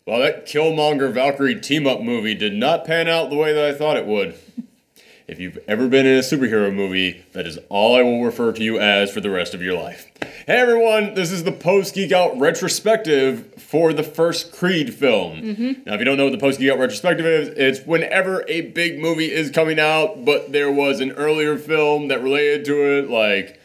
Well, that Killmonger-Valkyrie team-up movie did not pan out the way that I thought it would. If you've ever been in a superhero movie, that is all I will refer to you as for the rest of your life. Hey everyone, this is the Post-Geekout Retrospective for the first Creed film. Now, if you don't know what the Post-Geekout Retrospective is, it's whenever a big movie is coming out, but there was an earlier film that related to it, like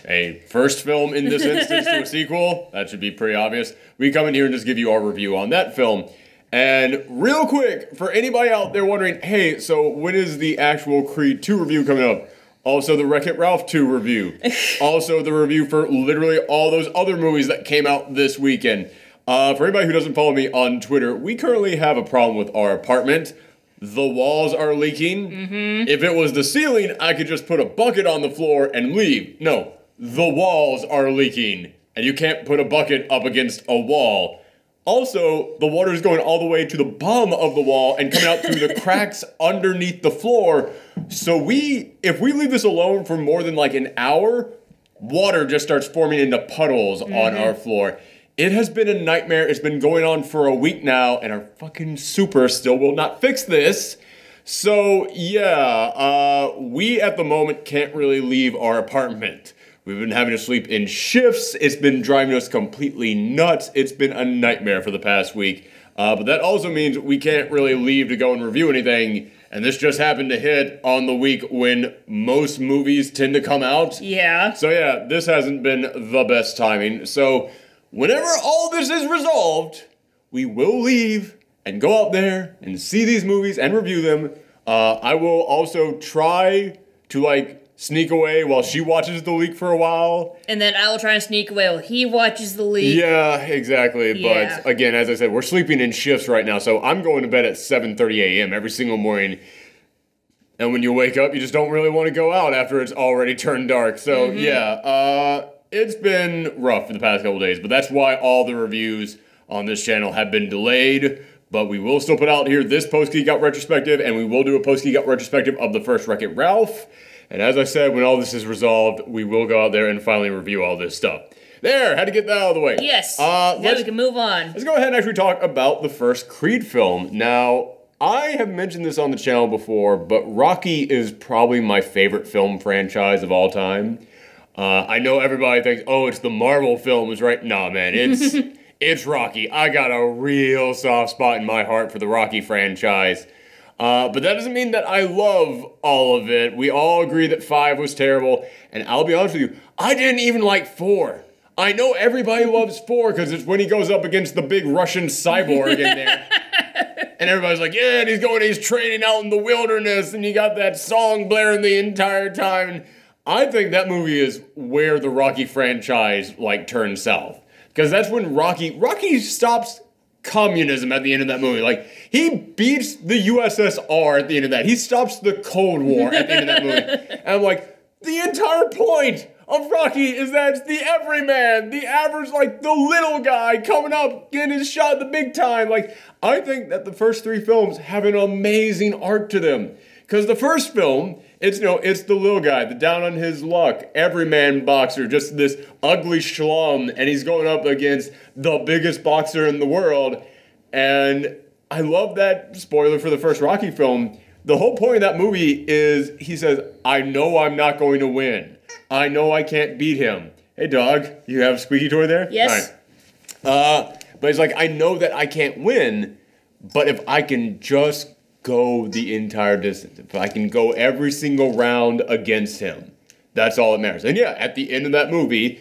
a first film in this instance to a sequel. That should be pretty obvious. We come in here and just give you our review on that film. And real quick, for anybody out there wondering, hey, so when is the actual Creed 2 review coming up? Also the Wreck-It Ralph 2 review. Also the review for literally all those other movies that came out this weekend. For anybody who doesn't follow me on Twitter, we currently have a problem with our apartment. The walls are leaking. If it was the ceiling, I could just put a bucket on the floor and leave. No, the walls are leaking. And you can't put a bucket up against a wall. Also, the water is going all the way to the bottom of the wall and coming out through the cracks underneath the floor. So if we leave this alone for more than like an hour, water just starts forming into puddles on our floor. It has been a nightmare. It's been going on for a week now, and our fucking super still will not fix this. So, yeah, we at the moment can't really leave our apartment. We've been having to sleep in shifts. It's been driving us completely nuts. It's been a nightmare for the past week. But that also means we can't really leave to go and review anything. And this just happened to hit on the week when most movies tend to come out. Yeah. So yeah, this hasn't been the best timing. So whenever all this is resolved, we will leave and go out there and see these movies and review them. I will also try to sneak away while she watches The Leak for a while. And then I will try and sneak away while he watches The Leak. Yeah, exactly. Yeah. But again, as I said, we're sleeping in shifts right now, so I'm going to bed at 7:30 a.m. every single morning. And when you wake up, you just don't really want to go out after it's already turned dark. So yeah, it's been rough for the past couple days, but that's why all the reviews on this channel have been delayed. But we will still put out here this Post-Geekout Retrospective, and we will do a Post-Geekout Retrospective of the first Wreck-It Ralph. And as I said, when all this is resolved, we will go out there and finally review all this stuff. There, had to get that out of the way. Yes, now we can move on. Let's go ahead and actually talk about the first Creed film. Now, I have mentioned this on the channel before, but Rocky is probably my favorite film franchise of all time. I know everybody thinks, oh, it's the Marvel films, right? Nah, man, it's Rocky. I got a real soft spot in my heart for the Rocky franchise. But that doesn't mean that I love all of it. We all agree that 5 was terrible. And I'll be honest with you, I didn't even like 4. I know everybody loves 4 because it's when he goes up against the big Russian cyborg in there. And everybody's like, yeah, and he's training out in the wilderness and you got that song blaring the entire time. And I think that movie is where the Rocky franchise turns south. Because that's when Rocky stops communism at the end of that movie. He beats the USSR at the end of that. He stops the Cold War at the end of that movie. And I'm like, the entire point of Rocky is that it's the everyman, the average, the little guy coming up, getting his shot at the big time. I think that the first 3 films have an amazing arc to them. Because the first film, it's the little guy, the down on his luck, everyman boxer, just this ugly schlum, and he's going up against the biggest boxer in the world. And I love that, spoiler for the first Rocky film, the whole point of that movie is he says, I know I'm not going to win. I know I can't beat him. Hey dog, you have a squeaky toy there? Yes. All right. But he's like, I know that I can't win, but if I can just go the entire distance, if I can go every single round against him, that's all that matters. And yeah, at the end of that movie,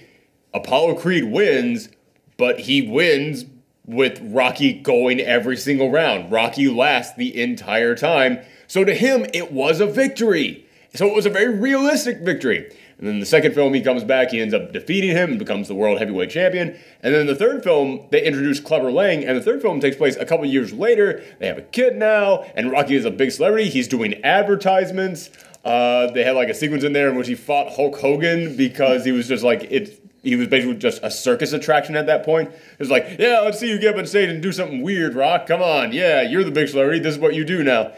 Apollo Creed wins, but he wins with Rocky going every single round. Rocky lasts the entire time. So to him, it was a victory. So it was a very realistic victory. And then the second film, he comes back, he ends up defeating him and becomes the world heavyweight champion. And then the third film, they introduce Clubber Lang, and the third film takes place a couple years later. They have a kid now, and Rocky is a big celebrity. He's doing advertisements. They had a sequence in there in which he fought Hulk Hogan because he was just he was basically just a circus attraction at that point. It was yeah, let's see you get up on stage and do something weird, Rock. Come on, yeah, you're the big celebrity. This is what you do now.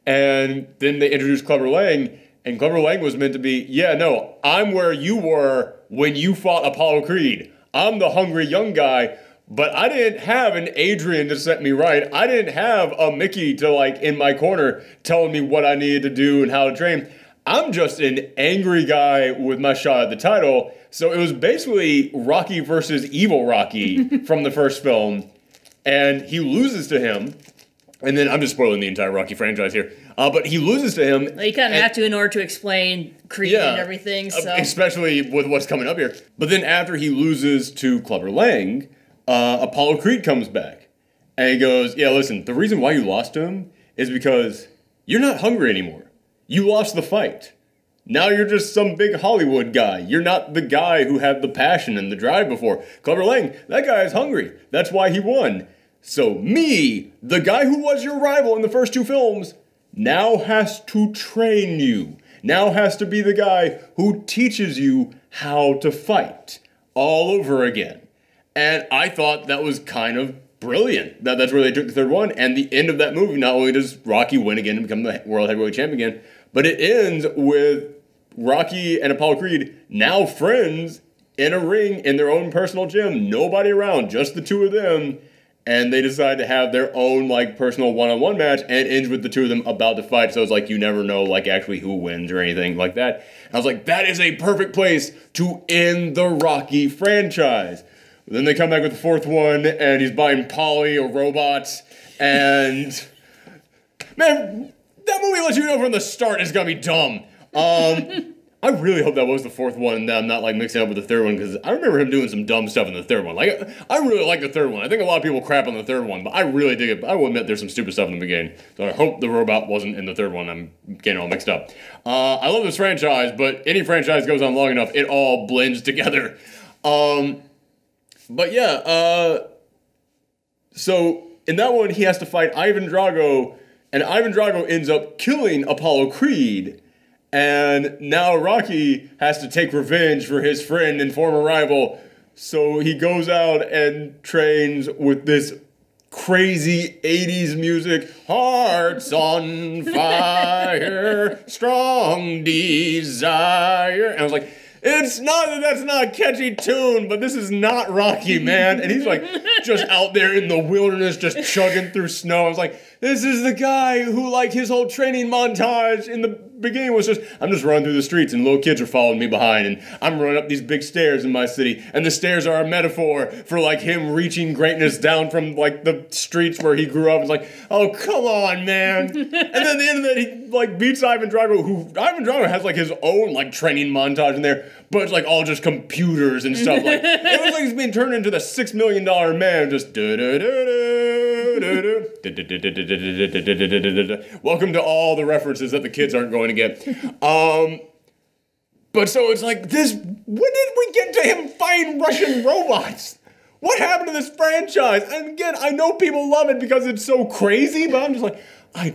And then they introduced Clubber Lang, and Clubber Lang was meant to be, yeah, no, I'm where you were when you fought Apollo Creed. I'm the hungry young guy, But I didn't have an Adrian to set me right. I didn't have a Mickey to, like, in my corner telling me what I needed to do and how to train. I'm just an angry guy with my shot at the title. So it was basically Rocky versus evil Rocky from the first film. And he loses to him. And then I'm just spoiling the entire Rocky franchise here. But he loses to him. Well, you kind of have to in order to explain Creed and everything. So. Especially with what's coming up here. But then after he loses to Clubber Lang, Apollo Creed comes back. And he goes, yeah, listen, the reason why you lost to him is because you're not hungry anymore. You lost the fight. Now you're just some big Hollywood guy. You're not the guy who had the passion and the drive before. Clubber Lang, that guy is hungry. That's why he won. So me, the guy who was your rival in the first two films, now has to train you. Now has to be the guy who teaches you how to fight all over again. And I thought that was kind of brilliant. That's where they took the third one. And the end of that movie, not only does Rocky win again and become the world heavyweight champion again, but it ends with Rocky and Apollo Creed now friends in a ring in their own personal gym. Nobody around, just the two of them. And they decide to have their own, like, personal one-on-one match, and it ends with the two of them about to fight. So it's like you never know, like, actually who wins or anything like that. And I was like, that is a perfect place to end the Rocky franchise. Then they come back with the fourth one, and he's buying Polly, a robot, and man, that movie lets you know from the start it's gonna be dumb. I really hope that was the fourth one and that I'm not, like, mixing up with the third one, because I remember him doing some dumb stuff in the third one. Like, I really like the third one. I think a lot of people crap on the third one, but I really dig it. I will admit there's some stupid stuff in the beginning, so I hope the robot wasn't in the third one. I'm getting all mixed up. I love this franchise, but any franchise goes on long enough, it all blends together. But yeah, so in that one, he has to fight Ivan Drago, and Ivan Drago ends up killing Apollo Creed. And now Rocky has to take revenge for his friend and former rival. So he goes out and trains with this crazy 80s music. Hearts on fire, strong desire. And I was like, it's not that that's not a catchy tune, but this is not Rocky, man. And he's like just out there in the wilderness, just chugging through snow. I was like, this is the guy who, like, his whole training montage in the beginning was just, I'm just running through the streets and little kids are following me behind and I'm running up these big stairs in my city. And the stairs are a metaphor for, like, him reaching greatness down from, like, the streets where he grew up. It's like, oh, come on, man. And then at the end of it, he, like, beats Ivan Drago, who, Ivan Drago has, like, his own, like, training montage in there, but it's, like, all just computers and stuff. Like, it looks like he's being turned into the $6 million man, just welcome to all the references that the kids aren't going to get. But so it's like this, when did we get to him fighting Russian robots? What happened to this franchise? And again, I know people love it because it's so crazy, but I'm just like, I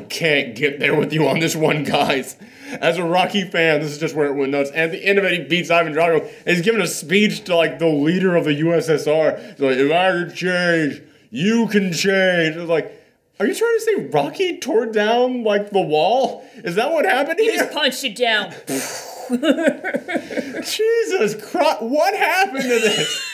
can't get there with you on this one, guys. As a Rocky fan, this is just where it went nuts. And at the end of it, he beats Ivan Drago, and he's giving a speech to, like, the leader of the USSR. He's like, if I could change, you can change. It's like, are you trying to say Rocky tore down, like, the wall? Is that what happened here? He just punched it down. Jesus Christ, what happened to this?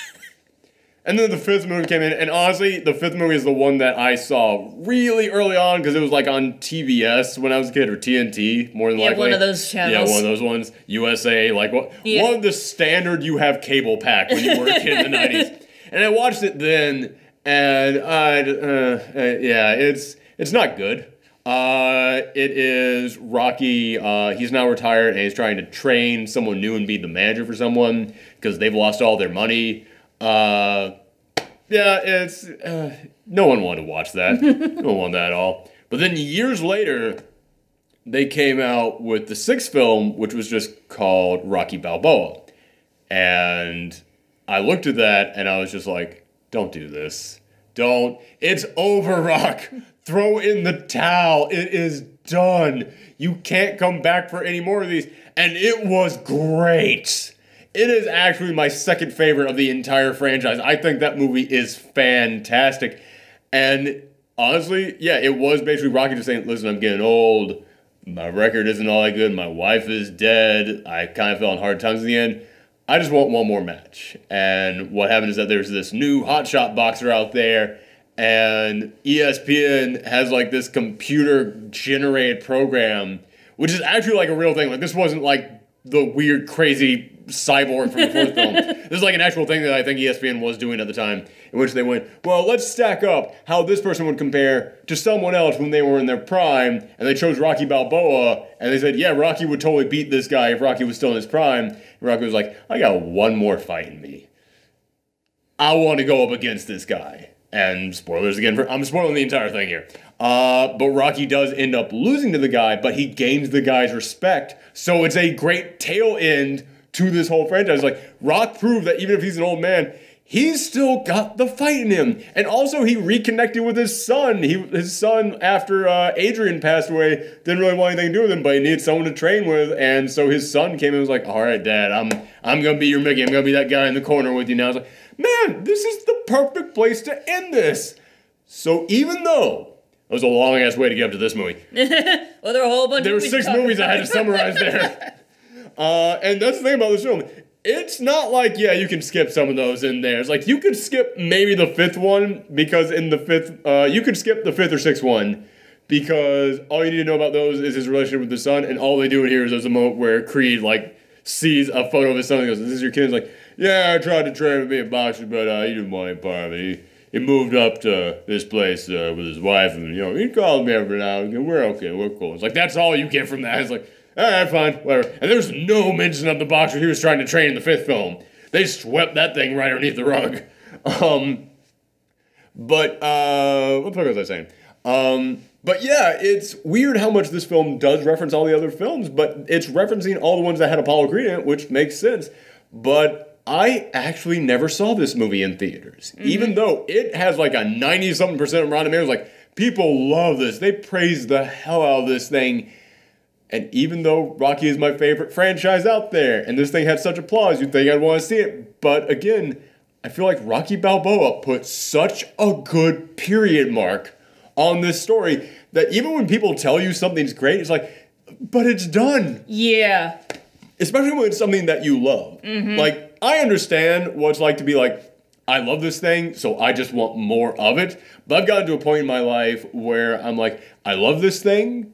And then the fifth movie came in, and honestly, the fifth movie is the one that I saw really early on, because it was, like, on TBS when I was a kid, or TNT, more than likely. Yeah, one of those channels. Yeah, one of those ones. USA, like, one of the standard you have cable pack when you were a kid in the 90s. And I watched it then, and yeah, it's not good. It is Rocky, he's now retired, and he's trying to train someone new and be the manager for someone, because they've lost all their money. Yeah, it's, no one wanted to watch that. No one wanted that at all. But then years later, they came out with the sixth film, which was just called Rocky Balboa. And I looked at that, and I was just like, don't do this. Don't. It's over, Rock. Throw in the towel. It is done. You can't come back for any more of these. And it was great. It is actually my second favorite of the entire franchise. I think that movie is fantastic. And honestly, yeah, it was basically Rocky just saying, listen, I'm getting old. My record isn't all that good. My wife is dead. I kind of fell on hard times at the end. I just want one more match. And what happened is that there's this new hotshot boxer out there, and ESPN has like this computer-generated program, which is actually like a real thing. Like, this wasn't like the weird, crazy cyborg from the fourth film. This is like an actual thing that I think ESPN was doing at the time, in which they went, well, let's stack up how this person would compare to someone else when they were in their prime, and they chose Rocky Balboa, and they said, yeah, Rocky would totally beat this guy if Rocky was still in his prime. And Rocky was like, I got one more fight in me. I want to go up against this guy. And spoilers again, I'm spoiling the entire thing here. But Rocky does end up losing to the guy, but he gains the guy's respect, so it's a great tail end to this whole franchise. Like, Rock proved that even if he's an old man, he's still got the fight in him. And also, he reconnected with his son. His son, after Adrian passed away, didn't really want anything to do with him, but he needed someone to train with. And so his son came and was like, all right, Dad, I'm going to be your Mickey. I'm going to be that guy in the corner with you now. I was like, man, this is the perfect place to end this. So even though it was a long-ass way to get up to this movie. Well, there were a whole bunch there were 6 movies I had to summarize there. And that's the thing about this film. It's not like, yeah, you can skip some of those in there. It's like, you could skip maybe the 5th one, because in the 5th, you could skip the 5th or 6th one, because all you need to know about those is his relationship with the son, and all they do in here is there's a moment where Creed, like, sees a photo of his son and goes, is this your kid? He's like, yeah, I tried to train with me a boxer, but he didn't want any part of it. He moved up to this place with his wife, and, you know, he called me every now and again. We're okay, we're cool. It's like, that's all you get from that. It's like, all right, fine, whatever. And there's no mention of the boxer he was trying to train in the 5th film. They swept that thing right underneath the rug. What the fuck was I saying? But yeah, it's weird how much this film does reference all the other films, but it's referencing all the ones that had Apollo Creed in it, which makes sense. But I actually never saw this movie in theaters, even though it has like a 90-something% Rotten Tomatoes. Like, people love this. They praise the hell out of this thing. And even though Rocky is my favorite franchise out there, and this thing had such applause, you'd think I'd want to see it. But again, I feel like Rocky Balboa put such a good period mark on this story that even when people tell you something's great, it's like, but it's done. Yeah. Especially when it's something that you love. Like, I understand what it's like to be like, I love this thing, so I just want more of it. But I've gotten to a point in my life where I'm like, I love this thing,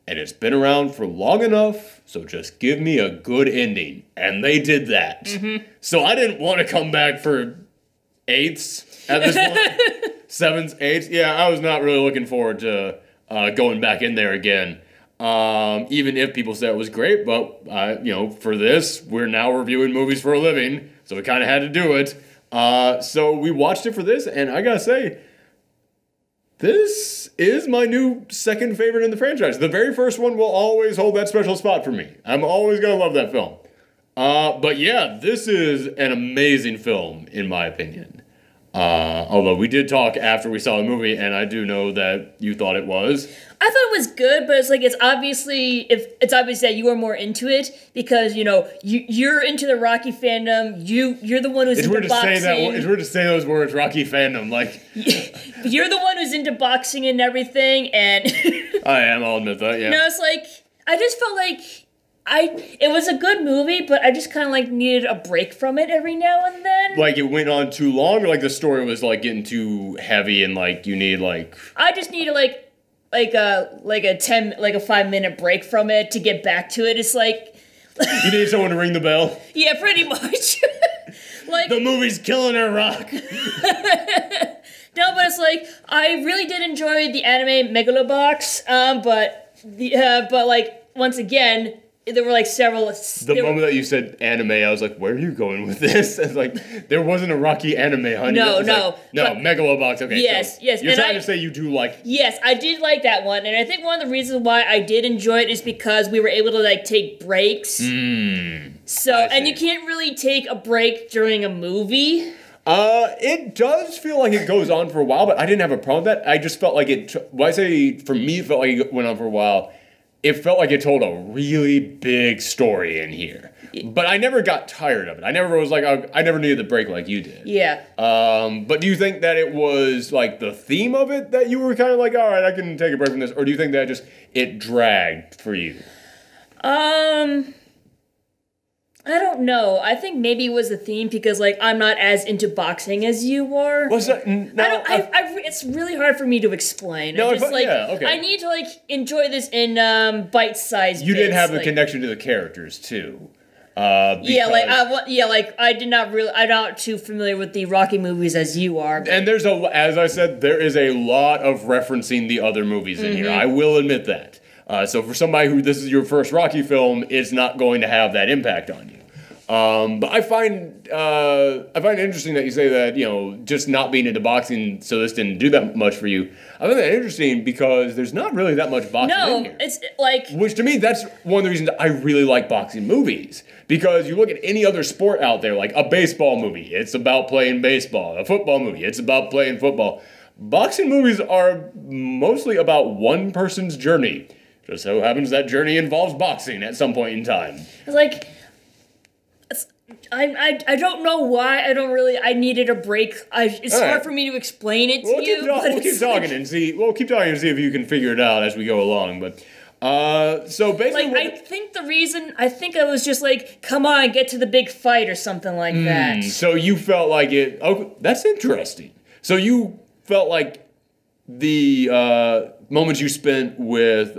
and it's been around for long enough, so just give me a good ending. And they did that. So I didn't want to come back for 8ths at this point. 7s, 8ths. Yeah, I was not really looking forward to going back in there again. Even if people said it was great, but, you know, for this, we're now reviewing movies for a living, so we kind of had to do it. So we watched it for this, and I gotta say, this is my new second favorite in the franchise. The very first one will always hold that special spot for me. I'm always gonna love that film. But yeah, this is an amazing film, in my opinion. Although we did talk after we saw the movie, and I do know that you thought it was. I thought it was good, but it's like it's obvious that you are more into it because you know you're into the Rocky fandom. You're the one who's into boxing. It's weird to say those words, Rocky fandom. Like, you're the one who's into boxing and everything, and I am. I'll admit that. Yeah. No, it's like I just felt like it was a good movie, but I just kind of like needed a break from it every now and then. Like, it went on too long, or like the story was like getting too heavy, and like you need like. I just needed like a 5-minute break from it to get back to it. It's like you need someone to ring the bell. Yeah, pretty much. Like, the movie's killing her, Rock. No, but it's like I really did enjoy the anime Megalobox, but like once again, there were like several. The moment that you said anime, I was like, "Where are you going with this?" It's like there wasn't a Rocky anime, honey. No. Megalobox. Okay, yes. You're trying to say you do like. Yes, I did like that one, and I think one of the reasons why I did enjoy it is because we were able to like take breaks. So, and you can't really take a break during a movie. It does feel like it goes on for a while, but I didn't have a problem with that. I just felt like it. When I say for me, it felt like it went on for a while. It felt like it told a really big story in here. But I never got tired of it. I never was like, I never needed the break like you did. Yeah. But do you think that it was like the theme of it that you were kind of like, all right, I can take a break from this? Or do you think that it dragged for you? I don't know. I think maybe it was the theme because, like, I'm not as into boxing as you are. What's that? No, it's really hard for me to explain. No, I I need to, like, enjoy this in bite-sized You didn't have like, the connection to the characters, too. I'm not too familiar with the Rocky movies as you are. But. And as I said, there is a lot of referencing the other movies in here. I will admit that. So for somebody who this is your first Rocky film, it's not going to have that impact on you. But I find it interesting that you say that, you know, just not being into boxing, so this didn't do that much for you. I find that interesting because there's not really that much boxing in here. No, it's like... Which to me, that's one of the reasons I really like boxing movies. Because you look at any other sport out there, like a baseball movie, it's about playing baseball. A football movie, it's about playing football. Boxing movies are mostly about one person's journey. Just so happens that journey involves boxing at some point in time. It's like... I don't know why I needed a break. It's hard for me to explain it to you. We'll keep talking and see if you can figure it out as we go along. But so basically, like I think I was just like, come on, get to the big fight or something like that. So you felt like it. Oh, that's interesting. So you felt like the moments you spent with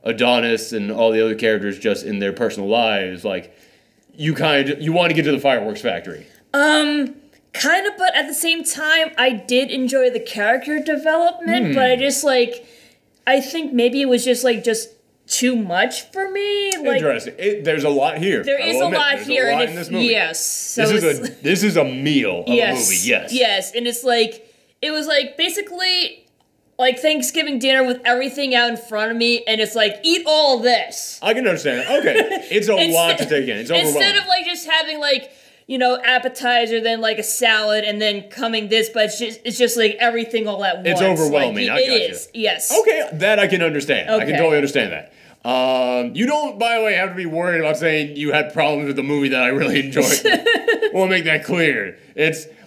Adonis and all the other characters just in their personal lives, like. You want to get to the fireworks factory. Kind of, but at the same time, I did enjoy the character development, but I think maybe it was just too much for me. Like, interesting. There's a lot here. There is a lot here, in this movie. Yes. So this is a meal of a movie. Yes. Yes, and it was basically. Like Thanksgiving dinner with everything out in front of me, and it's like, eat all this. I can understand. Okay. It's a lot to take in. It's overwhelming. Instead of just having appetizer, then a salad, and then coming this, but it's just everything all at once. It's overwhelming. It is. Yes. Okay, that I can understand. Okay. I can totally understand that. You don't, by the way, have to be worried about saying you had problems with the movie that I really enjoyed. We'll make that clear.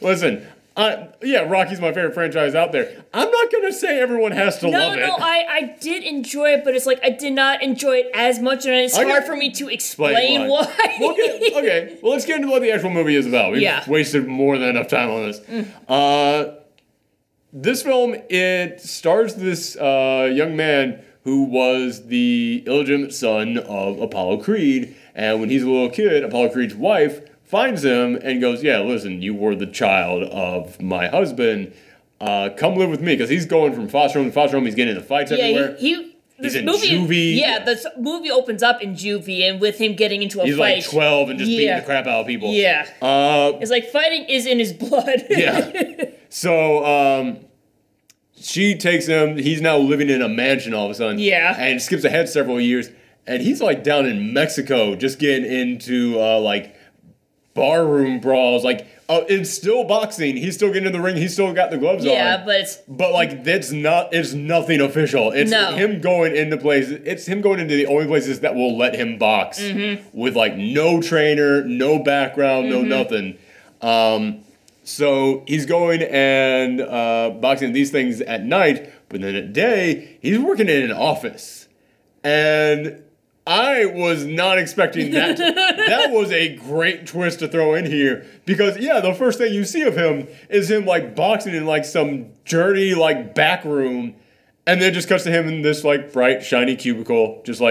Listen. Rocky's my favorite franchise out there. I'm not going to say everyone has to love it. No, I did enjoy it, but it's I did not enjoy it as much, and it's hard for me to explain why. Okay, well, let's get into what the actual movie is about. We've wasted more than enough time on this. This film, it stars this young man who was the illegitimate son of Apollo Creed, and when he's a little kid, Apollo Creed's wife finds him and goes, yeah, listen, you were the child of my husband. Come live with me, because he's going from foster home to foster home. He's getting into fights everywhere. He's in juvie. Yeah, the movie opens up in juvie, and with him getting into a fight. He's like 12 and just beating the crap out of people. Yeah. It's like fighting is in his blood. Yeah. So, she takes him. He's now living in a mansion all of a sudden. Yeah. And skips ahead several years. And he's down in Mexico just getting into barroom brawls, it's still boxing. He's still getting in the ring. He's still got the gloves on. Yeah, but it's nothing official. It's him going into places. It's him going into the only places that will let him box with no trainer, no background, no nothing. So he's going and boxing these things at night, but then at day he's working in an office, and I was not expecting that. That was a great twist to throw in here, because the first thing you see of him is him boxing in some dirty back room, and then it just cuts to him in this bright shiny cubicle, just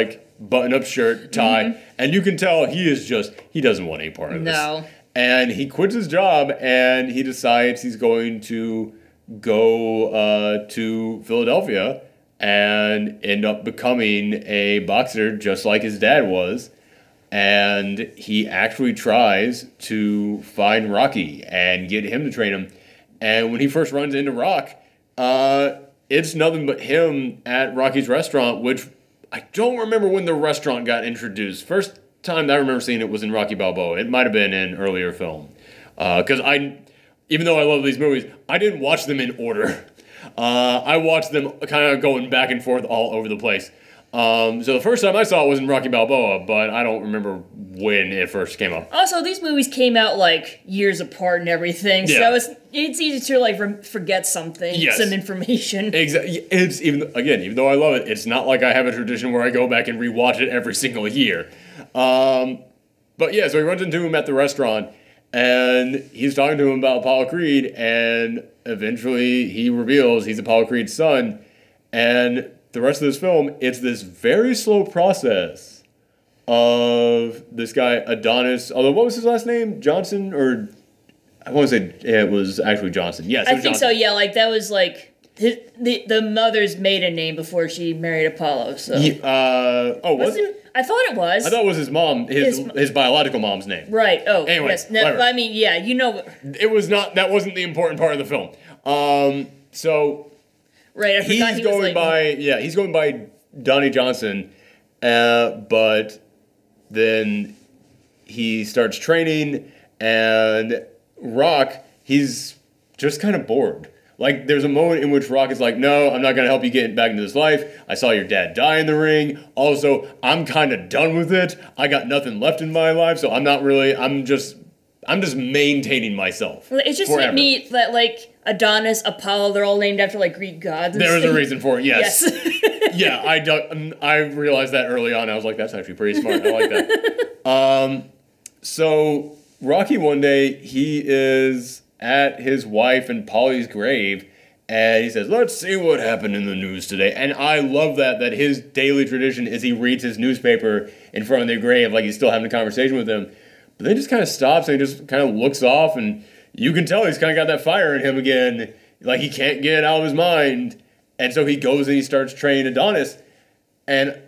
button up shirt, tie, and you can tell he doesn't want any part of this. No. And he quits his job and he decides he's going to go to Philadelphia and end up becoming a boxer just like his dad was. And he actually tries to find Rocky and get him to train him. And when he first runs into Rock, it's nothing but him at Rocky's restaurant, which I don't remember when the restaurant got introduced. First time that I remember seeing it was in Rocky Balboa. It might have been in an earlier film. Because even though I love these movies, I didn't watch them in order. I watched them kind of going back and forth all over the place. So the first time I saw it was in Rocky Balboa, but I don't remember when it first came up. Also, these movies came out years apart and everything, so it's easy to forget something, some information. Exactly. It's even though I love it, it's not like I have a tradition where I go back and rewatch it every single year. But But yeah, so he runs into him at the restaurant, and he's talking to him about Apollo Creed, and eventually he reveals he's Apollo Creed's son. And the rest of this film, it's this very slow process of this guy, Adonis, although what was his last name? Johnson, or I want to say it was actually Johnson. Yes, I think so, yeah, like that was like the mother's maiden name before she married Apollo, so. Was it? I thought it was. I thought it was his mom, his biological mom's name. Right. Oh, anyway, yes. No, I mean, yeah, you know. It was not. That wasn't the important part of the film. So. Right. I forgot he's going by. Yeah, he's going by Donnie Johnson, but then he starts training, and Rock, he's just kind of bored. Like, there's a moment in which Rock is like, no, I'm not going to help you get back into this life. I saw your dad die in the ring. Also, I'm kind of done with it. I got nothing left in my life, so I'm just maintaining myself. It's just forever. like neat that, like, Adonis, Apollo, they're all named after, like, Greek gods. There was a reason for it, yes. Yes. Yeah, I realized that early on. I was like, that's actually pretty smart. I like that. So, Rocky one day, he is at his wife and Polly's grave, and he says, let's see what happened in the news today. And I love that his daily tradition is he reads his newspaper in front of their grave like he's still having a conversation with them. But then he just kind of stops and he just kind of looks off, and you can tell he's kind of got that fire in him again. Like, he can't get it out of his mind. And so he goes and he starts training Adonis. And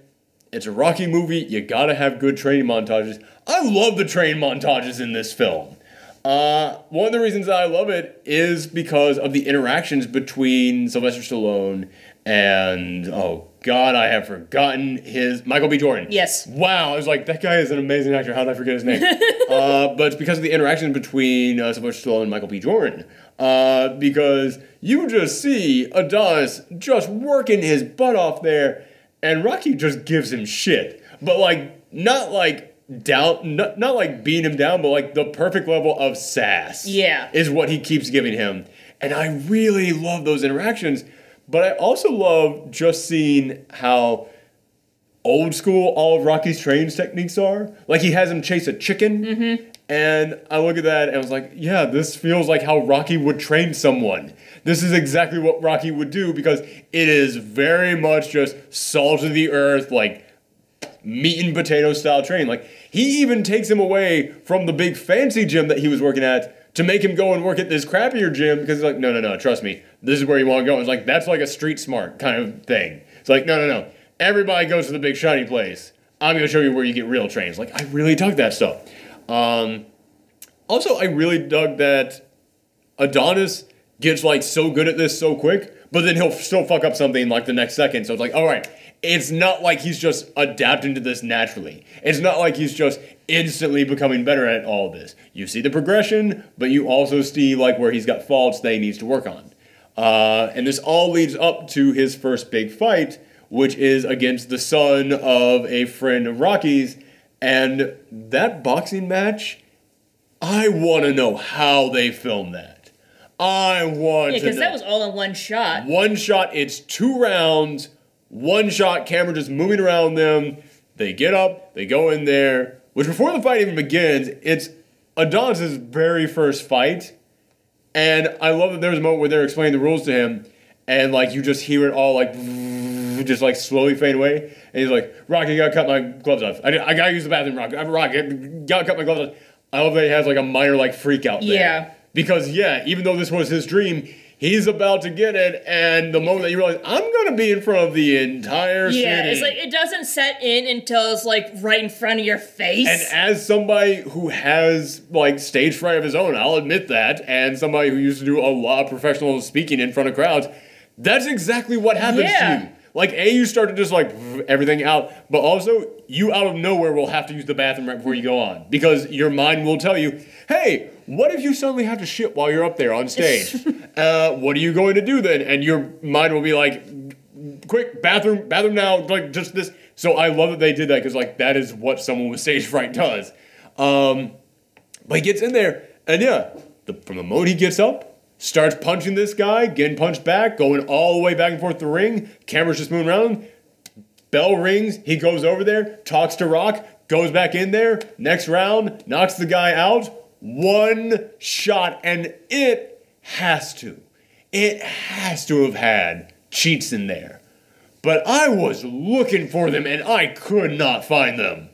it's a Rocky movie. You gotta have good training montages. I love the training montages in this film. One of the reasons that I love it is because of the interactions between Sylvester Stallone and, oh God, I have forgotten Michael B. Jordan. Yes. Wow, I was like, that guy is an amazing actor. How did I forget his name? But it's because of the interactions between Sylvester Stallone and Michael B. Jordan. Because you just see Adonis just working his butt off there, and Rocky just gives him shit. But not like beating him down, but like the perfect level of sass. Yeah. Is what he keeps giving him. And I really love those interactions. But I also love just seeing how old school all of Rocky's training techniques are. Like, he has him chase a chicken. Mm-hmm. And I look at that and I was like, yeah, this feels like how Rocky would train someone. This is exactly what Rocky would do, because it is very much just salt of the earth, like meat and potato style training. Like, he even takes him away from the big fancy gym that he was working at to make him go and work at this crappier gym, because he's like, no, trust me, this is where you want to go. It's like, that's like a street smart kind of thing. It's like, no, everybody goes to the big shiny place. I'm going to show you where you get real trains. Like, I really dug that stuff. Also, I really dug that Adonis gets like so good at this so quick, but then he'll still fuck up something like the next second. So it's like, all right, it's not like he's just adapting to this naturally. It's not like he's just instantly becoming better at all of this. You see the progression, but you also see like where he's got faults that he needs to work on. And this all leads up to his first big fight, which is against the son of a friend of Rocky's. And that boxing match, I want to know how they filmed that. I want to know. Yeah, because that was all in one shot. One shot, it's 2 rounds, one shot, camera just moving around them. They get up, they go in there, which before the fight even begins, it's Adonis' very first fight. And I love that there was a moment where they're explaining the rules to him, and like you just hear it all like just like slowly fade away. And he's like, Rocky, you gotta cut my gloves off. I gotta use the bathroom, Rocky. Gotta cut my gloves off. I love that he has like a minor like freak out there. Yeah. Because yeah, even though this was his dream, he's about to get it, and the moment that you realize, I'm gonna be in front of the entire city. Yeah, it's like, it doesn't set in until it's like right in front of your face. And as somebody who has like stage fright of his own, I'll admit that, and somebody who used to do a lot of professional speaking in front of crowds, that's exactly what happens to you. Like, you start to just, like, everything out, but also, you out of nowhere will have to use the bathroom right before you go on. Because your mind will tell you, hey, what if you suddenly have to shit while you're up there on stage? What are you going to do then? And your mind will be like, quick, bathroom now, like, just this. So I love that they did that, because, like, that is what someone with stage fright does. But he gets in there, and yeah, from the moment he gets up, starts punching this guy, getting punched back, going all the way back and forth the ring. Camera's just moving around. Bell rings. He goes over there, talks to Rock, goes back in there, next round, knocks the guy out, one shot, and it has to have had cheats in there. But I was looking for them, and I could not find them.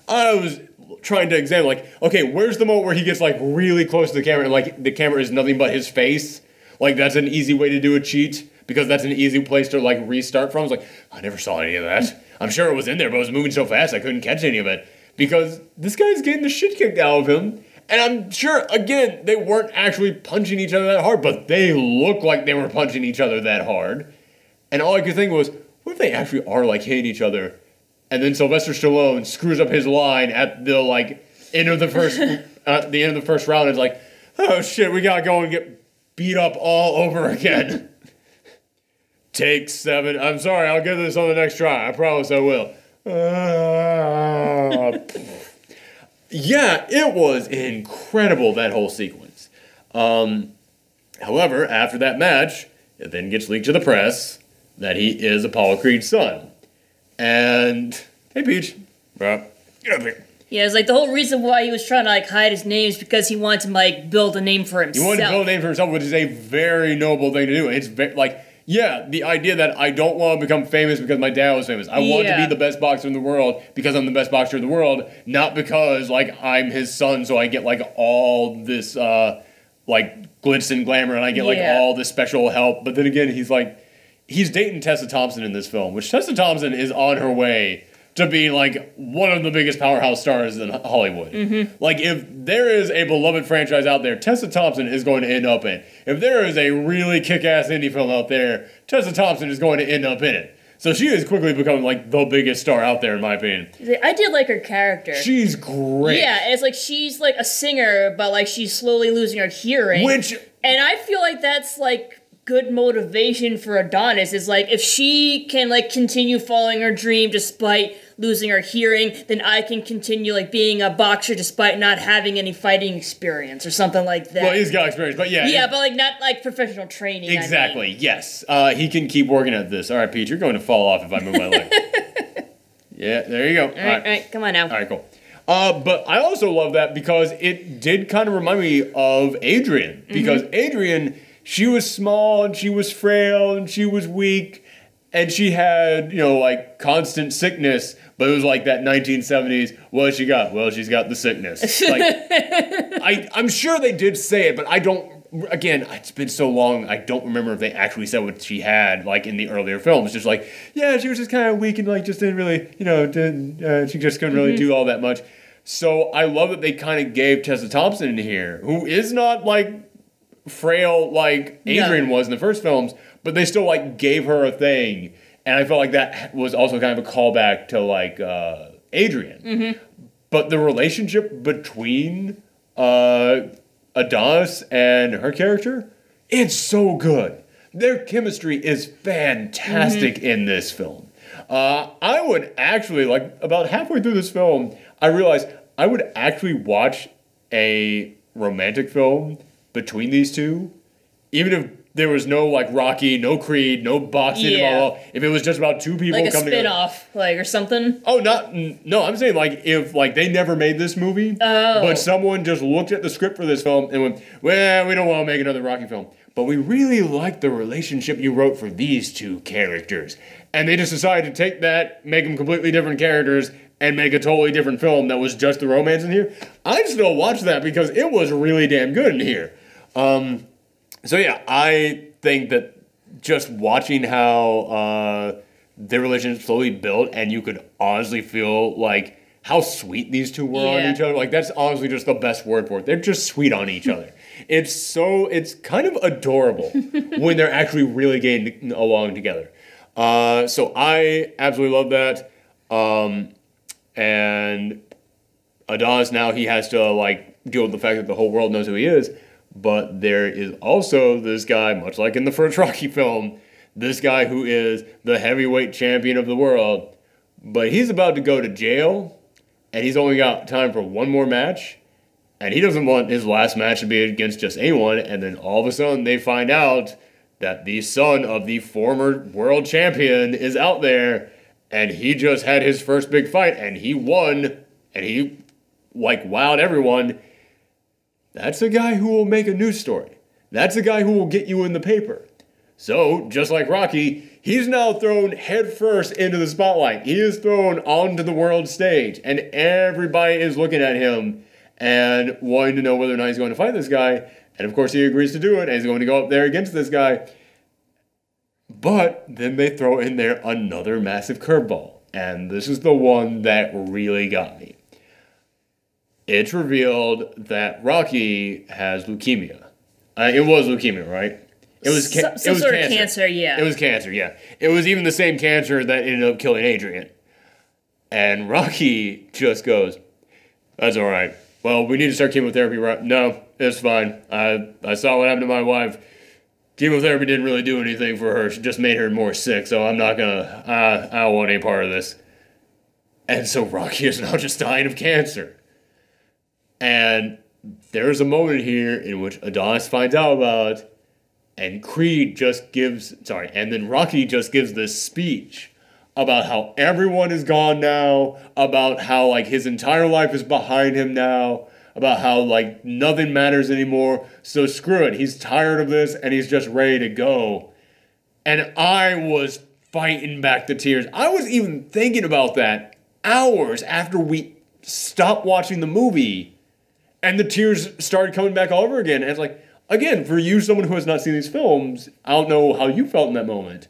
I was trying to examine, like, okay, where's the moment where he gets, like, really close to the camera, and, like, the camera is nothing but his face? Like, that's an easy way to do a cheat, because that's an easy place to, like, restart from. I was like, I never saw any of that. I'm sure it was in there, but it was moving so fast I couldn't catch any of it. Because this guy's getting the shit kicked out of him, and I'm sure, again, they weren't actually punching each other that hard, but they looked like they were punching each other that hard. And all I could think was, what if they actually are, like, hitting each other? And then Sylvester Stallone screws up his line at the, like, end of the first, the end of the first round. It's like, oh shit, we gotta go and get beat up all over again. Take 7. I'm sorry, I'll get this on the next try. I promise I will. Yeah, it was incredible, that whole sequence. However, after that match, it then gets leaked to the press that he is Apollo Creed's son. And, hey, Peach, bro, get up here. Yeah, it's like the whole reason why he was trying to, like, hide his name is because he wanted to, like, build a name for himself. He wanted to build a name for himself, which is a very noble thing to do. It's like, yeah, the idea that I don't want to become famous because my dad was famous. I want to be the best boxer in the world because I'm the best boxer in the world, not because, like, I'm his son, so I get, like, all this, like, glitz and glamour, and I get, like, all this special help. But then again, he's dating Tessa Thompson in this film, which Tessa Thompson is on her way to be, like, one of the biggest powerhouse stars in Hollywood. Mm-hmm. Like, if there is a beloved franchise out there, Tessa Thompson is going to end up in. If there is a really kick-ass indie film out there, Tessa Thompson is going to end up in it. So she is quickly becoming, like, the biggest star out there, in my opinion. I did like her character. She's great. Yeah, it's like she's, like, a singer, but, like, she's slowly losing her hearing. And I feel like that's, like, good motivation for Adonis. Is like, if she can, like, continue following her dream despite losing her hearing, then I can continue, like, being a boxer despite not having any fighting experience or something like that. Well, he's got experience, but yeah. Yeah, but, like, not, like, professional training. Exactly, I mean. yes. He can keep working at this. All right, Pete, you're going to fall off if I move my leg. Yeah, there you go. All right, come on now. All right, cool. But I also love that because it did kind of remind me of Adrian. Because Adrian, she was small, and she was frail, and she was weak, and she had, you know, like, constant sickness, but it was like that 1970s, what she got? Well, she's got the sickness. Like, I'm sure they did say it, but I don't, again, it's been so long, I don't remember if they actually said what she had, like, in the earlier films. Just like, yeah, she was just kind of weak and, like, just didn't really, you know, she just couldn't really do all that much. So I love that they kind of gave Tessa Thompson in here, who is not, like, frail like Adrian was in the first films, but they still, like, gave her a thing. And I felt like that was also kind of a callback to, like, Adrian. But the relationship between Adonis and her character, it's so good. Their chemistry is fantastic in this film. I would actually, like, about halfway through this film, I realized I would actually watch a romantic film between these two, even if there was no, like, Rocky, no Creed, no boxing, if it was just about two people like coming together. Like a spin-off, like, or something? Oh, no, I'm saying, like, if, like, they never made this movie, but someone just looked at the script for this film and went, well, we don't want to make another Rocky film, but we really like the relationship you wrote for these two characters. And they just decided to take that, make them completely different characters, and make a totally different film that was just the romance in here. I'd still watch that because it was really damn good in here. So yeah, I think that just watching how their relationship slowly built, and you could honestly feel, like, how sweet these two were on each other. Like, that's honestly just the best word for it. They're just sweet on each other. It's kind of adorable when they're actually really getting along together. So I absolutely love that. And Adonis, now he has to, like, deal with the fact that the whole world knows who he is. But there is also this guy, much like in the first Rocky film, this guy who is the heavyweight champion of the world. But he's about to go to jail, and he's only got time for one more match. And he doesn't want his last match to be against just anyone. And then all of a sudden they find out that the son of the former world champion is out there. And he just had his first big fight, and he won And he, like, wowed everyone. That's the guy who will make a news story. That's the guy who will get you in the paper. So, just like Rocky, he's now thrown headfirst into the spotlight. He is thrown onto the world stage, and everybody is looking at him and wanting to know whether or not he's going to fight this guy. And of course, he agrees to do it, and he's going to go up there against this guy. But then they throw in there another massive curveball, and this is the one that really got me. It's revealed that Rocky has leukemia. It was leukemia, right? It was some sort of cancer, yeah. It was cancer, yeah. It was even the same cancer that ended up killing Adrian. And Rocky just goes, that's all right. Well, we need to start chemotherapy, right? No, it's fine. I saw what happened to my wife. Chemotherapy didn't really do anything for her. She just made her more sick, so I'm not gonna, I don't want any part of this. And so Rocky is now just dying of cancer. And there's a moment here in which Adonis finds out about it, and then Rocky just gives this speech about how everyone is gone now, about how, like, his entire life is behind him now, about how, like, nothing matters anymore, so screw it, he's tired of this, and he's just ready to go. And I was fighting back the tears. I was even thinking about that hours after we stopped watching the movie, and the tears started coming back all over again. And it's like, again, for you, someone who has not seen these films, I don't know how you felt in that moment.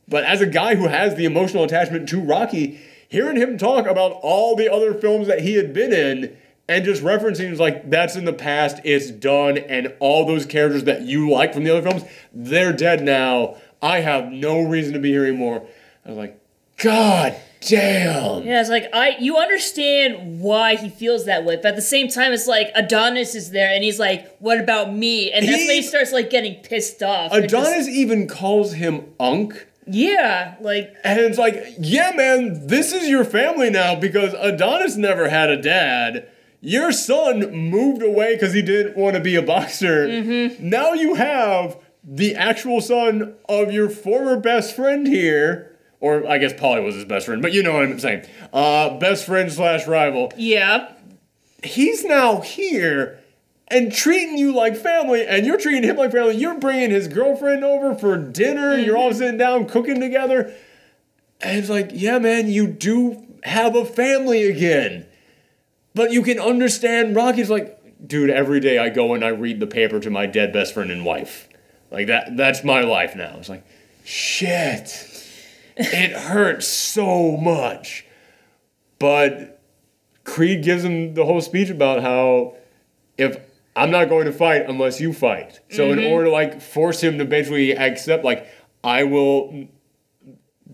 But as a guy who has the emotional attachment to Rocky, hearing him talk about all the other films that he had been in, and just referencing, like, that's in the past, it's done, and all those characters that you like from the other films, they're dead now. I have no reason to be here anymore. I was like, God damn. Yeah, it's like, you understand why he feels that way, but at the same time, it's like, Adonis is there, and he's like, what about me? And that's when he starts, like, getting pissed off. Adonis even calls him Unc. Yeah, like... And it's like, yeah, man, this is your family now, because Adonis never had a dad. Your son moved away because he didn't want to be a boxer. Mm-hmm. Now you have the actual son of your former best friend here. Or I guess Paulie was his best friend, but you know what I'm saying. Best friend / rival. Yeah. He's now here and treating you like family, and you're treating him like family. You're bringing his girlfriend over for dinner. Mm-hmm. You're all sitting down cooking together. And it's like, yeah, man, you do have a family again. But you can understand Rocky's like, dude, every day I go and I read the paper to my dead best friend and wife. Like, that's my life now. It's like, shit. It hurts so much. But Creed gives him the whole speech about how if I'm not going to fight unless you fight. So in order to, like, force him to basically accept, like, to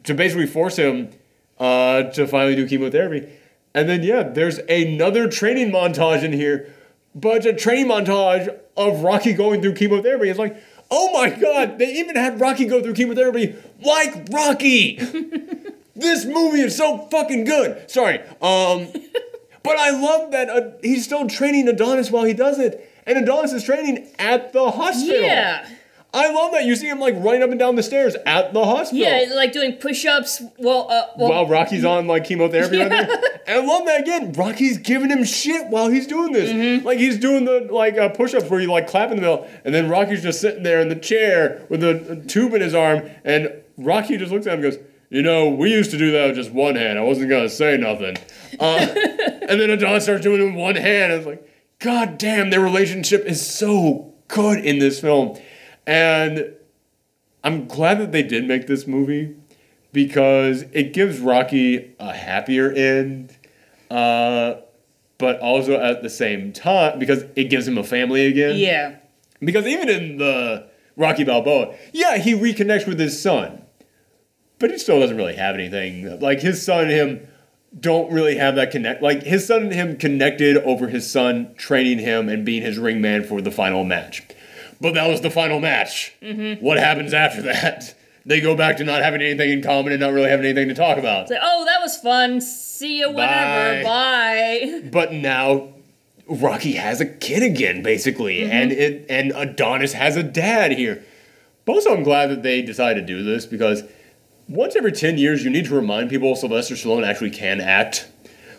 basically force him to finally do chemotherapy. And then, yeah, there's another training montage in here, but it's a training montage of Rocky going through chemotherapy. It's like, oh my God, they even had Rocky go through chemotherapy like Rocky. This movie is so fucking good. Sorry. But I love that he's still training Adonis while he does it. And Adonis is training at the hospital. Yeah. I love that. You see him, like, running up and down the stairs at the hospital. Yeah, like doing push-ups while Rocky's on, like, chemotherapy right there. And I love that, again. Rocky's giving him shit while he's doing this. Mm-hmm. Like, he's doing the, like, push-ups where you, like, clap in the middle, and then Rocky's just sitting there in the chair with a tube in his arm, and Rocky just looks at him and goes, you know, we used to do that with just one hand. I wasn't going to say nothing. And then Adonis starts doing it with one hand, and it's like, God damn, their relationship is so good in this film. And I'm glad that they did make this movie because it gives Rocky a happier end, but also at the same time, because it gives him a family again. Yeah. Because even in the Rocky Balboa, yeah, he reconnects with his son, but he still doesn't really have anything. Like, his son and him don't really have that connect. Like, his son and him connected over his son training him and being his ring man for the final match. But that was the final match. Mm-hmm. What happens after that? They go back to not having anything in common and not really having anything to talk about. It's like, oh, that was fun. See you whenever. Bye. But now Rocky has a kid again, basically, mm-hmm. and Adonis has a dad here. But also, I'm glad that they decided to do this because once every 10 years, you need to remind people Sylvester Stallone actually can act.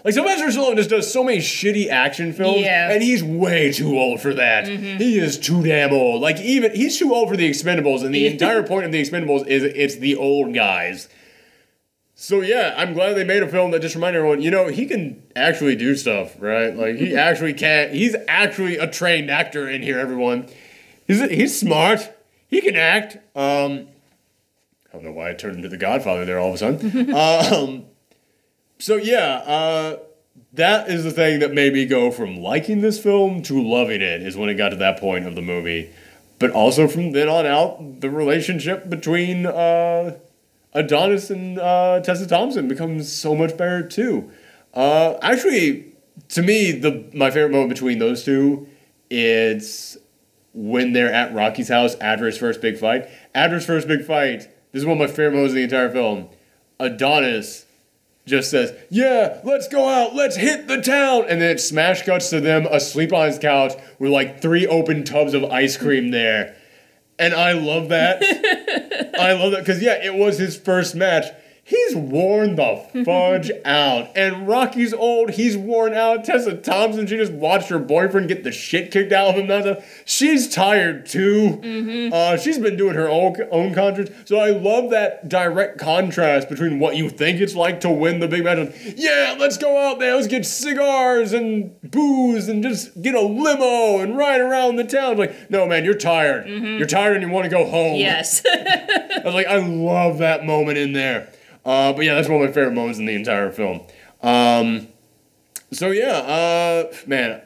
Like, Sylvester Stallone just does so many shitty action films, and he's way too old for that. He is too damn old. Like, even, he's too old for The Expendables, and the entire point of The Expendables is it's the old guys. So, yeah, I'm glad they made a film that just reminded everyone, you know, he can actually do stuff, right? Like, he actually can. He's actually a trained actor in here, everyone. He's smart. He can act. I don't know why I turned into The Godfather there all of a sudden. So yeah, that is the thing that made me go from liking this film to loving it, is when it got to that point of the movie. But also from then on out, the relationship between Adonis and Tessa Thompson becomes so much better too. Actually, to me, my favorite moment between those two is when they're at Rocky's house after his first big fight. After his first big fight, this is one of my favorite moments in the entire film. Adonis just says, yeah, let's go out, let's hit the town. And then it smash cuts to them asleep on his couch with like 3 open tubs of ice cream there. And I love that. I love that because, yeah, it was his first match. He's worn the fudge out. And Rocky's old. He's worn out. Tessa Thompson, she just watched her boyfriend get the shit kicked out of him. She's tired, too. She's been doing her own concerts. So I love that direct contrast between what you think it's like to win the big match. And, yeah, let's go out there. Let's get cigars and booze and just get a limo and ride around the town. Like, no, man, you're tired. You're tired and you want to go home. Yes. I was like, I love that moment in there. But yeah, that's one of my favorite moments in the entire film. So yeah, man,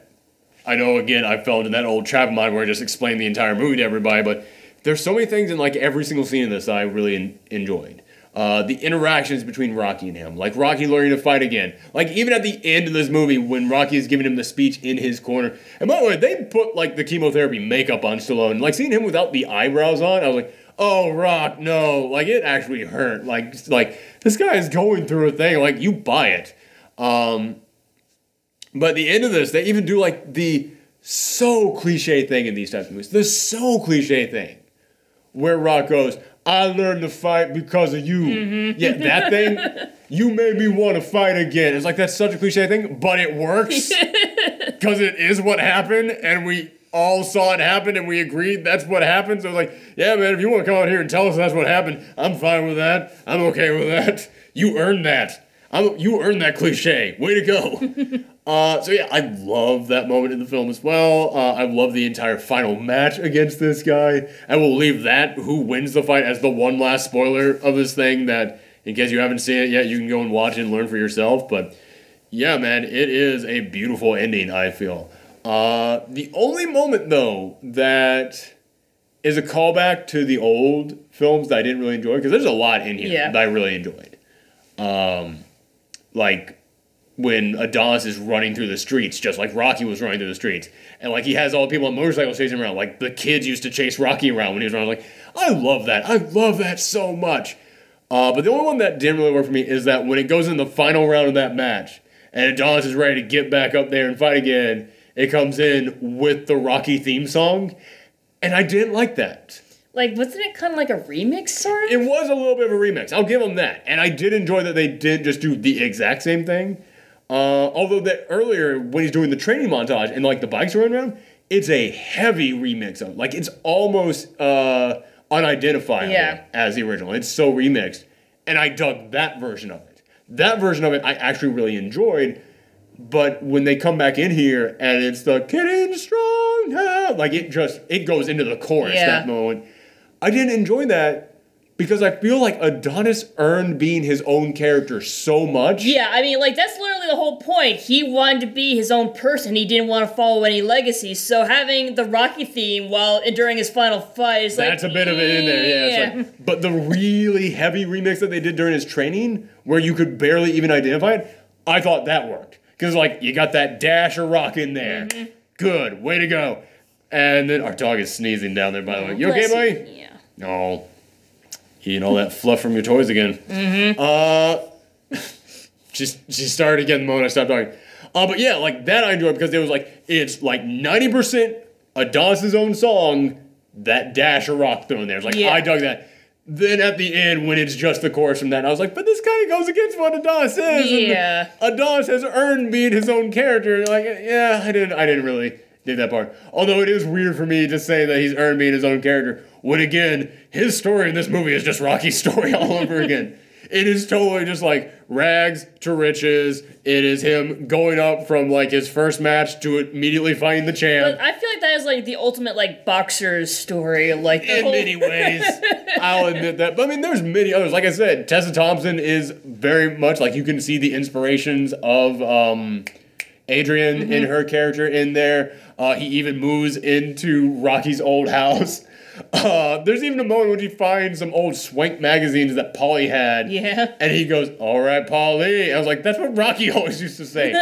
I know again I fell into that old trap of mine where I just explained the entire movie to everybody, but there's so many things in like every single scene in this that I really enjoyed. The interactions between Rocky and him, like Rocky learning to fight again. Like even at the end of this movie when Rocky is giving him the speech in his corner. And by the way, they put like the chemotherapy makeup on Stallone. Like seeing him without the eyebrows on, I was like, oh, Rock, no. Like, it actually hurt. Like this guy is going through a thing. Like, you buy it. But at the end of this, they even do, like, the so cliche thing in these types of movies. The so cliche thing. Where Rock goes, I learned to fight because of you. Yeah, that thing, you made me want to fight again. It's like, that's such a cliche thing, but it works. Because it is what happened, and we all saw it happen and we agreed that's what happened. So like, yeah, man, if you want to come out here and tell us that's what happened, I'm fine with that. I'm okay with that. You earned that. You earned that cliche. Way to go. So yeah, I love that moment in the film as well. I love the entire final match against this guy. I will leave that, who wins the fight, as the one last spoiler of this thing that, in case you haven't seen it yet, you can go and watch it and learn for yourself. But yeah, man, it is a beautiful ending, I feel. The only moment, though, that is a callback to the old films that I didn't really enjoy, because there's a lot in here that I really enjoyed. Like when Adonis is running through the streets, just like Rocky was running through the streets. And like he has all the people on motorcycles chasing him around. Like the kids used to chase Rocky around when he was running. Like, I love that. I love that so much. But the only one that didn't really work for me is that when it goes in the final round of that match, and Adonis is ready to get back up there and fight again, it comes in with the Rocky theme song, and I didn't like that. Like, wasn't it kind of like a remix, sort of? It was a little bit of a remix. I'll give them that. And I did enjoy that they did just do the exact same thing. Although that earlier, when he's doing the training montage and, like, the bikes are running around, it's a heavy remix of it. Like, it's almost unidentifiable as the original. It's so remixed. And I dug that version of it. That version of it I actually really enjoyed. But when they come back in here and it's the getting strong now, like it goes into the chorus that moment. I didn't enjoy that because I feel like Adonis earned being his own character so much. Yeah, I mean, like, that's literally the whole point. He wanted to be his own person. He didn't want to follow any legacy. So having the Rocky theme during his final fight is that's a bit of it in there, yeah. It's like, but the really heavy remix that they did during his training, where you could barely even identify it, I thought that worked. Because, like, you got that dash of rock in there. Good. Way to go. And then our dog is sneezing down there, by the way. You okay, buddy? Yeah. No. Eating all that fluff from your toys again. She started again the moment I stopped talking. But yeah, like, that I enjoyed because it was like, it's like 90% Adonis' own song, that dash of rock thrown there. It's like, I dug that. Then at the end, when it's just the chorus from that, I was like, but this kind of goes against what Adonis is. Yeah. And Adonis has earned being his own character. Like, yeah, I didn't really dig that part. Although it is weird for me to say that he's earned being his own character, when again, his story in this movie is just Rocky's story all over again. It is totally just like rags to riches. It is him going up from like his first match to immediately fighting the champ. But I feel like that is like the ultimate like boxer's story. Like in many ways, I'll admit that. But I mean, there's many others. Like I said, Tessa Thompson is very much like you can see the inspirations of Adrian in her character in there. He even moves into Rocky's old house. There's even a moment when he finds some old Swank magazines that Paulie had. Yeah. And he goes, all right, Paulie. I was like, that's what Rocky always used to say.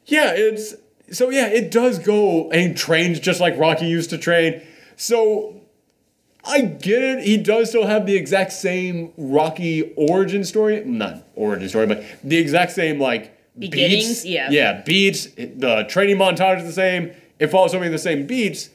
It does go, and he trains just like Rocky used to train. So, I get it. He does still have the exact same Rocky origin story. Not origin story, but the exact same, like, beginnings. Beats. Yeah, beats. The training montage is the same. It follows so many of the same beats.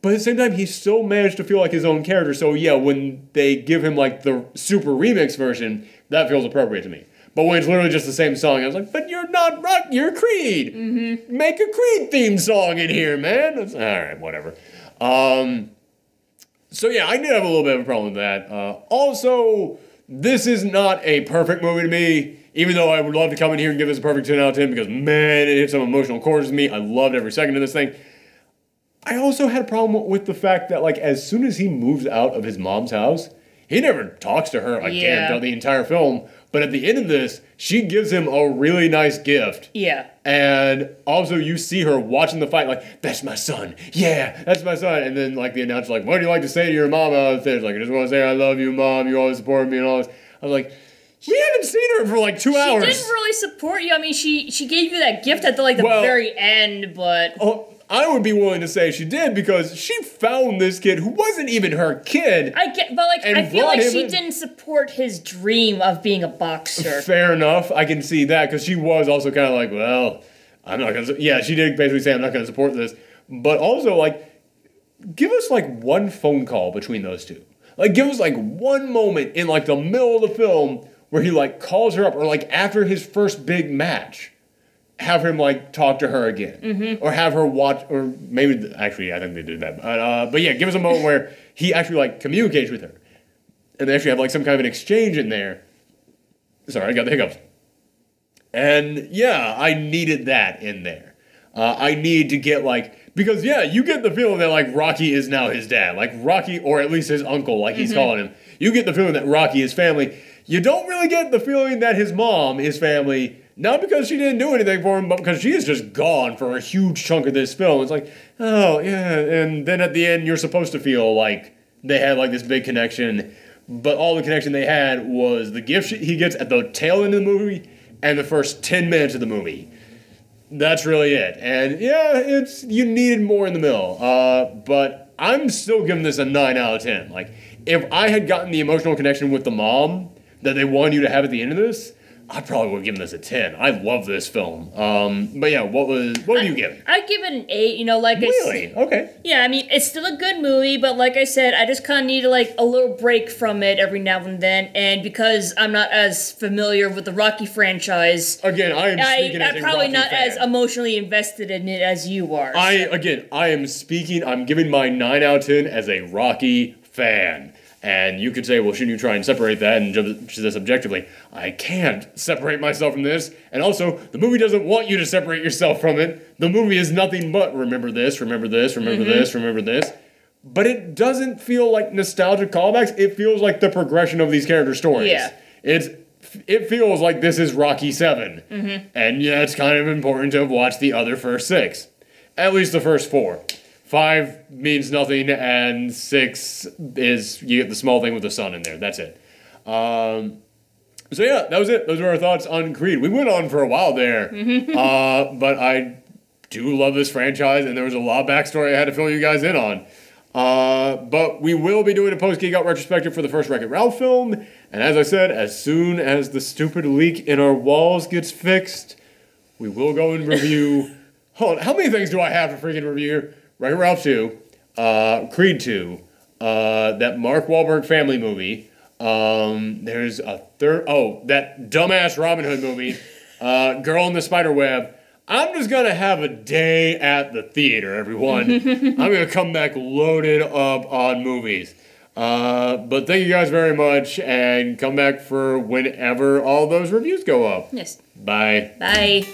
But at the same time, he still managed to feel like his own character. So yeah, when they give him like the super remix version, that feels appropriate to me. But when it's literally just the same song, I was like, but you're not Rock, you're Creed. Mm-hmm. Make a Creed theme song in here, man. All right, whatever. So yeah, I did have a little bit of a problem with that. Also, this is not a perfect movie to me. Even though I would love to come in here and give this a perfect 10 out of 10 because, man, it hit some emotional chords with me. I loved every second of this thing. I also had a problem with the fact that, like, as soon as he moves out of his mom's house, he never talks to her again throughout the entire film. But at the end of this, she gives him a really nice gift. Yeah. And also you see her watching the fight, like, that's my son. Yeah, that's my son. And then, like, the announcer's like, what do you like to say to your mom out there? Like, I just want to say I love you, Mom. You always support me and all this. I was like, we haven't seen her for like 2 hours. She didn't really support you. I mean, she gave you that gift at the very end, but... I would be willing to say she did because she found this kid who wasn't even her kid. I feel like she didn't support his dream of being a boxer. Fair enough. I can see that because she was also kind of like, well, I'm not going to... Yeah, she did basically say, I'm not going to support this. But also, like, give us, like, one phone call between those two. Like, give us, like, one moment in, like, the middle of the film where he, like, calls her up or, like, after his first big match. Have him, like, talk to her again. Mm-hmm. Or have her watch, or maybe, actually, I think they did that. But yeah, give us a moment where he actually, like, communicates with her. And they actually have, like, some kind of an exchange in there. Sorry, I got the hiccups. And, yeah, I needed that in there. I need to get, like, because, yeah, you get the feeling that, like, Rocky is now his dad. Like, Rocky, or at least his uncle, like he's calling him. You get the feeling that Rocky is family. You don't really get the feeling that his mom is family. Not because she didn't do anything for him, but because she is just gone for a huge chunk of this film. It's like, oh, yeah. And then at the end, you're supposed to feel like they had, like, this big connection. But all the connection they had was the gift he gets at the tail end of the movie and the first 10 minutes of the movie. That's really it. And, yeah, you needed more in the middle. But I'm still giving this a 9 out of 10. Like, if I had gotten the emotional connection with the mom that they wanted you to have at the end of this, I probably would have given this a 10. I love this film. But yeah, what do you give? I'd give it an 8, Really? Okay. Yeah, I mean, it's still a good movie, but like I said, I just kind of need, like, a little break from it every now and then, and because I'm not as familiar with the Rocky franchise... Again, I'm probably not as emotionally invested in it as you are. I'm giving my 9 out of 10 as a Rocky fan. And you could say, well, shouldn't you try and separate that and judge this objectively? I can't separate myself from this. And also, the movie doesn't want you to separate yourself from it. The movie is nothing but remember this, remember this, remember this, remember this. But it doesn't feel like nostalgic callbacks. It feels like the progression of these character stories. Yeah. It feels like this is Rocky 7. Mm-hmm. And yeah, it's kind of important to have watched the other first 6. At least the first 4. 5 means nothing, and 6 is, you get the small thing with the sun in there. That's it. So yeah, that was it. Those were our thoughts on Creed. We went on for a while there, but I do love this franchise, and there was a lot of backstory I had to fill you guys in on. But we will be doing a post-Geekout retrospective for the first Wreck-It Ralph film, and as I said, as soon as the stupid leak in our walls gets fixed, we will go and review... Hold on, how many things do I have to freaking review here? Wreck-It Ralph 2, Creed 2, that Mark Wahlberg family movie. There's a third. Oh, that dumbass Robin Hood movie. Girl in the Spiderweb. I'm just gonna have a day at the theater, everyone. I'm gonna come back loaded up on movies. But thank you guys very much, and come back for whenever all those reviews go up. Yes. Bye. Bye.